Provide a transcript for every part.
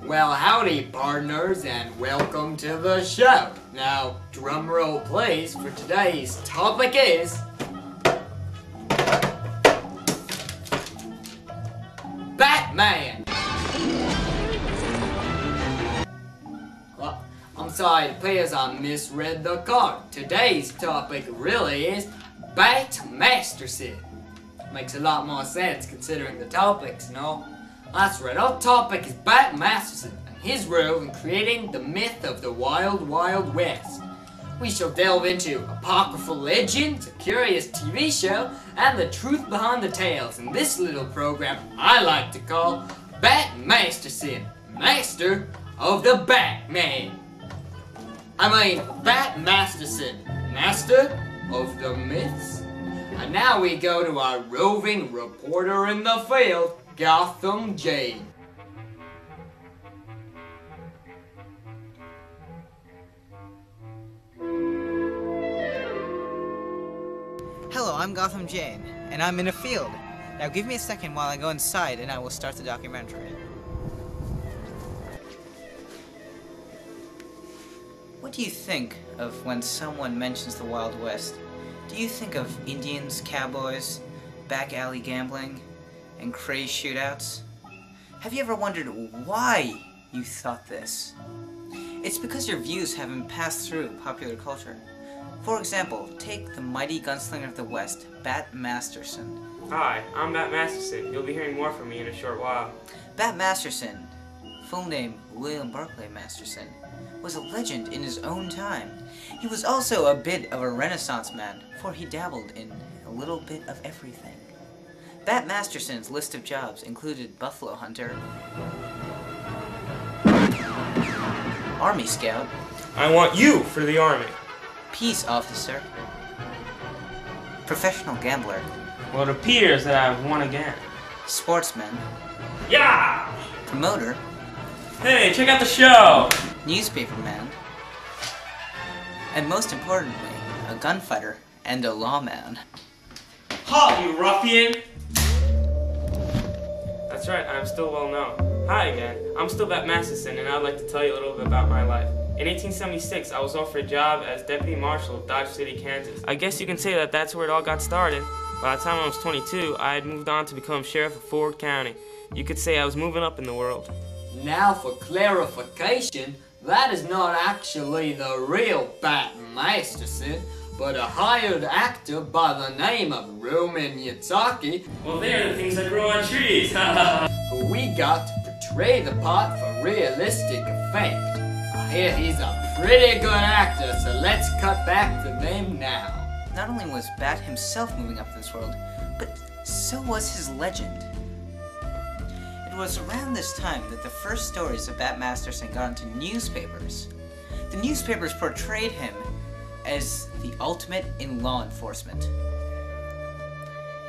Well, howdy, partners, and welcome to the show. Now, drumroll please, for today's topic is... Batman! Well, I'm sorry, it appears I misread the card. Today's topic really is Bat Masterson. Makes a lot more sense considering the topics, no? That's right, our topic is Bat Masterson and his role in creating the myth of the Wild Wild West. We shall delve into apocryphal legends, a curious TV show, and the truth behind the tales in this little program I like to call Bat Masterson, Master of the Batman. Bat Masterson, Master of the Myths. And now we go to our roving reporter in the field, Gautam Jane. Hello, I'm Gautam Jane, and I'm in a field. Now give me a second while I go inside and I will start the documentary. What do you think of when someone mentions the Wild West? Do you think of Indians, cowboys, back alley gambling, and crazy shootouts? Have you ever wondered why you thought this? It's because your views haven't passed through popular culture. For example, take the mighty gunslinger of the West, Bat Masterson. Hi, I'm Bat Masterson. You'll be hearing more from me in a short while. Bat Masterson, full name William Barclay Masterson, was a legend in his own time. He was also a bit of a Renaissance man, for he dabbled in a little bit of everything. Bat Masterson's list of jobs included buffalo hunter, army scout, I want you for the army. peace officer, professional gambler, Well, it appears that I've won again. sportsman, Yeah! promoter, Hey, check out the show! newspaperman, and most importantly, a gunfighter and a lawman. Ha, you ruffian! That's right, I'm still well known. Hi again, I'm still Bat Masterson, and I'd like to tell you a little bit about my life. In 1876, I was offered a job as Deputy Marshal of Dodge City, Kansas. I guess you can say that that's where it all got started. By the time I was 22, I had moved on to become Sheriff of Ford County. You could say I was moving up in the world. Now for clarification, that is not actually the real Bat Masterson, but a hired actor by the name of Roman Yatsaki, Well, they're the things that grow on trees. who we got to portray the part for realistic effect. I hear he's a pretty good actor, so let's cut back to them now. Not only was Bat himself moving up in this world, but so was his legend. It was around this time that the first stories of Bat Masterson got into newspapers. The newspapers portrayed him as the ultimate in law enforcement.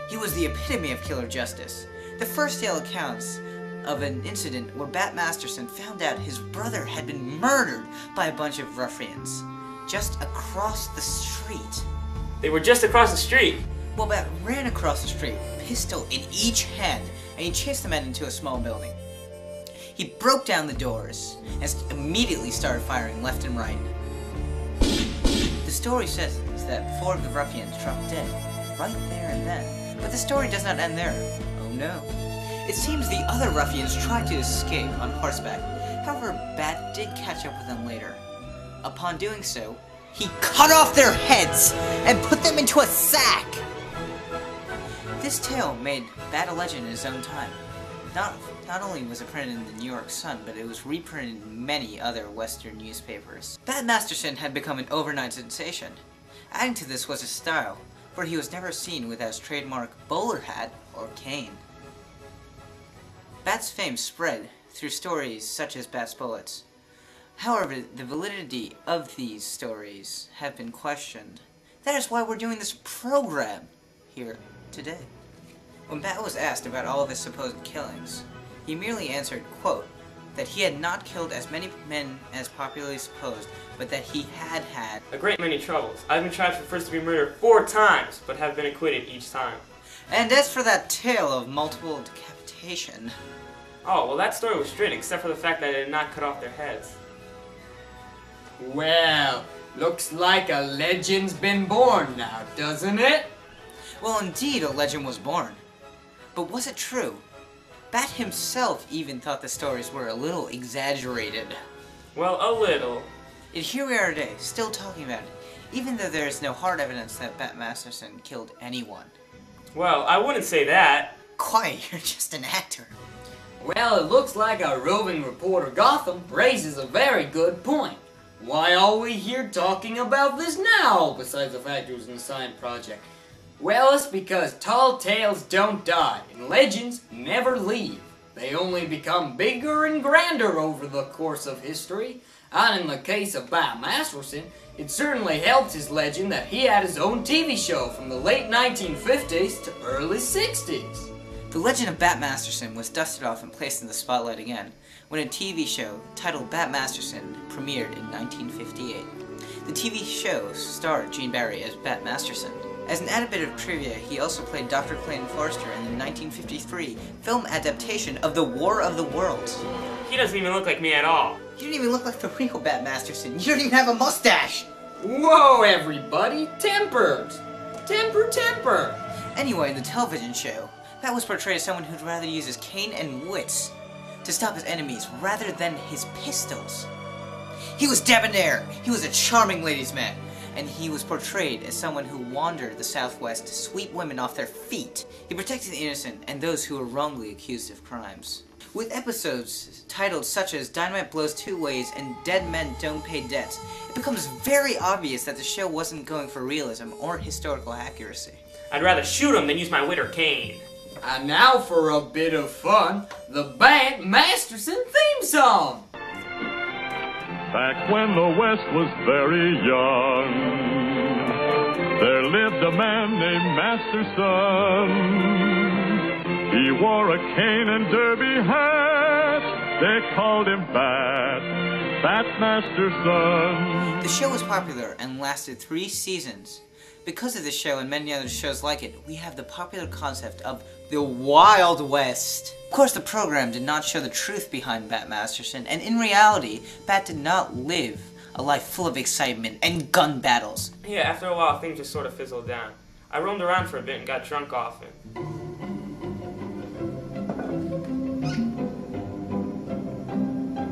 He was the epitome of killer justice. The first tale accounts of an incident where Bat Masterson found out his brother had been murdered by a bunch of ruffians just across the street. They were just across the street. Well, Bat ran across the street, pistol in each hand, and he chased the men into a small building. He broke down the doors and immediately started firing left and right. The story says that 4 of the ruffians dropped dead right there and then, but the story does not end there. Oh no. It seems the other ruffians tried to escape on horseback. However, Bat did catch up with them later. Upon doing so, he cut off their heads and put them into a sack! This tale made Bat a legend in his own time. Not only was it printed in the New York Sun, but it was reprinted in many other Western newspapers. Bat Masterson had become an overnight sensation. Adding to this was his style, for he was never seen without his trademark bowler hat or cane. Bat's fame spread through stories such as Bat's Bullets. However, the validity of these stories have been questioned. That is why we're doing this program here today. When Bat was asked about all of his supposed killings, he merely answered, quote, that he had not killed as many men as popularly supposed, but that he had had A great many troubles. I've been tried for first-degree murder 4 times, but have been acquitted each time. And as for that tale of multiple decapitation, Oh, well that story was straight, except for the fact that it did not cut off their heads. Well, looks like a legend's been born now, doesn't it? Well, indeed, a legend was born. But was it true? Bat himself even thought the stories were a little exaggerated. Well, a little. Yet here we are today, still talking about it, even though there is no hard evidence that Bat Masterson killed anyone. Well, I wouldn't say that. Quiet, you're just an actor. Well, it looks like our roving reporter Gautam raises a very good point. Why are we here talking about this now, besides the fact it was an assigned project? Well, it's because tall tales don't die, and legends never leave. They only become bigger and grander over the course of history. And in the case of Bat Masterson, it certainly helped his legend that he had his own TV show from the late 1950s to early 60s. The legend of Bat Masterson was dusted off and placed in the spotlight again when a TV show titled Bat Masterson premiered in 1958. The TV show starred Gene Barry as Bat Masterson. As an added bit of trivia, he also played Dr. Clayton Forrester in the 1953 film adaptation of The War of the Worlds. He doesn't even look like me at all. You don't even look like the real Bat Masterson. You don't even have a mustache! Whoa, everybody! Tempers! Temper! Anyway, in the television show, Bat was portrayed as someone who'd rather use his cane and wits to stop his enemies rather than his pistols. He was debonair, he was a charming ladies' man, and he was portrayed as someone who wandered the Southwest to sweep women off their feet. He protected the innocent and those who were wrongly accused of crimes. With episodes titled such as Dynamite Blows Two Ways and Dead Men Don't Pay Debts, it becomes very obvious that the show wasn't going for realism or historical accuracy. I'd rather shoot him than use my wit or cane. And now for a bit of fun, the Bat Masterson theme song! Back when the West was very young, there lived a man named Masterson. He wore a cane and derby hat. They called him Bat Masterson. The show was popular and lasted 3 seasons. Because of this show and many other shows like it, we have the popular concept of the Wild West. Of course, the program did not show the truth behind Bat Masterson, and in reality, Bat did not live a life full of excitement and gun battles. Yeah, after a while, things just sort of fizzled down. I roamed around for a bit and got drunk often.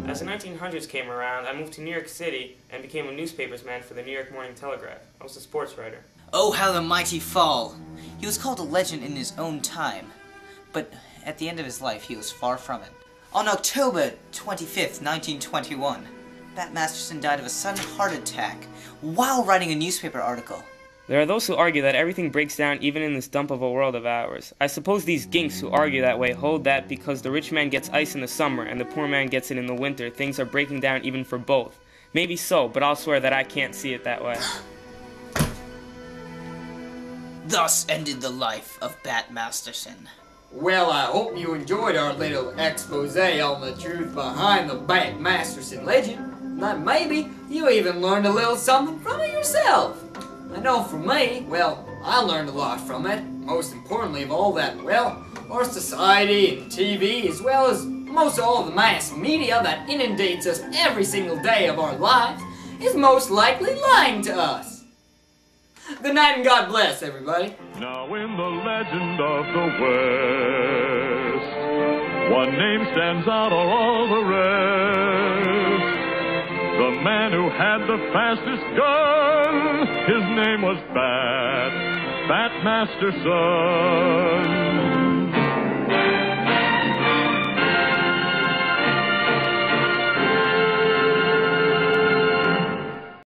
As the 1900s came around, I moved to New York City and became a newspapersman for the New York Morning Telegraph. I was a sports writer. Oh, how the mighty fall! He was called a legend in his own time, but at the end of his life, he was far from it. On October 25th, 1921, Bat Masterson died of a sudden heart attack while writing a newspaper article. There are those who argue that everything breaks down even in this dump of a world of ours. I suppose these ginks who argue that way hold that because the rich man gets ice in the summer and the poor man gets it in the winter, things are breaking down even for both. Maybe so, but I'll swear that I can't see it that way. Thus ended the life of Bat Masterson. Well, I hope you enjoyed our little expose on the truth behind the Bat Masterson legend. That maybe you even learned a little something from it yourself. I know for me, well, I learned a lot from it. Most importantly of all that, well, our society and TV, as well as most all of the mass media that inundates us every single day of our lives, is most likely lying to us. Good night and God bless, everybody. Now in the legend of the West, one name stands out of all the rest. The man who had the fastest gun, his name was Bat Masterson.